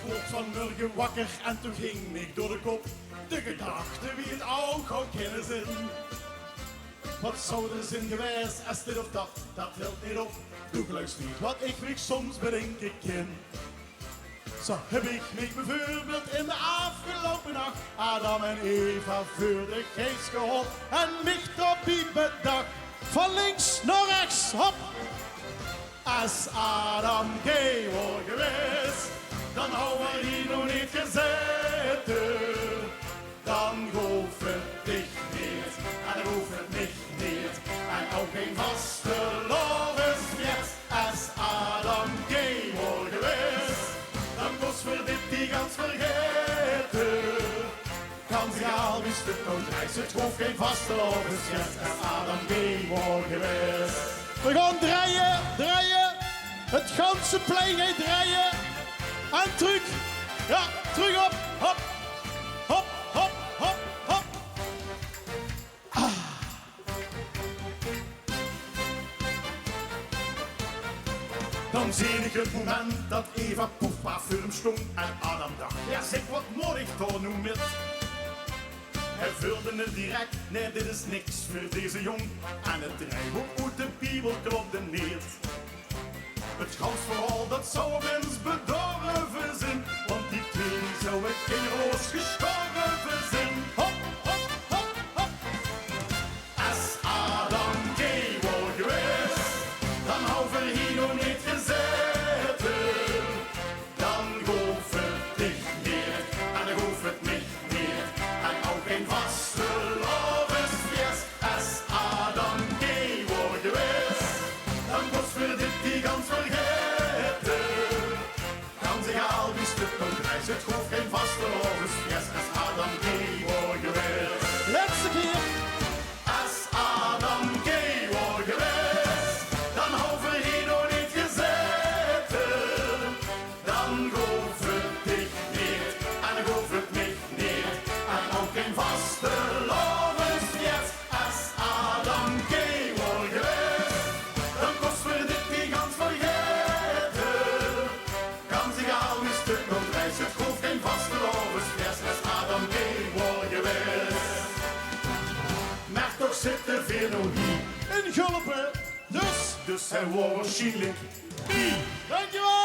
word vanmorgen wakker en toen ging ik door de kop de gedachte wie het ook zou kennen zin. Wat zou de zin geweest als dit of dat, dat hield niet op. Doe geluks niet wat ik mich soms bedenk ik in. Zo heb ik mich bijvoorbeeld in de afgelopen nacht Adam en Eva voor de geest geholpen en mich op die bedacht. Van links naar rechts, hop! Als Adam gay was geweest, dan hadden we hier nog niet gezeten. Dan hoeft het dich niet, en dan hoeft het mich niet. En ook geen vastelovend. Als Adam gay was geweest, dan kost voor dit die gans vergeten. Kan zich al wist het kontrijs, het hoeft geen vastelovend. Als Adam gay was geweest. We gaan draaien, draaien. Het ganse plein gaat draaien. En terug. Ja, terug op. Hop, hop, hop, hop, hop. Dan zie ik het moment dat Eva poefpa voor hem stond en Adam dacht, ja zeg wat moet ik toch nu met? Hij vulde het direct, nee dit is niks voor deze jong. En het drijven uit de Bijl klopte neer. Het gans vooral dat zou mens bedorven zijn, want die twee zou ik kinderloos gestorven zijn. Hop, hop, hop, hop. Als Adam gay was geweest, dan hou we hier nog niet gezeten. Dan hoeft het dich meer, en dan hoeft het mich meer. En ook geen vastelovensfeest. Als Adam gay was geweest, dan kost voor dit die gans vergeten. Kan zich al die stukken prijs, het hoeft geen vastelovensfeest. Als Adam gay was geweest. Laatste keer. Als Adam gay was geweest, dan hoeven we hier nog niet gezeten. Dan hoeft het dich niet, en dan hoeft het mich niet. En ook geen vastelovensfeest. Als Adam gay was geweest, dan kost voor dit die gans vergeten. Kan zich al een stuk nog reis, het hoeft geen vastelovensfeest. Als Adam gay was geweest. Maar toch zit er veel nog hier. In Gulpen. Dus. Dus hij was waarschijnlijk die. Dankjewel.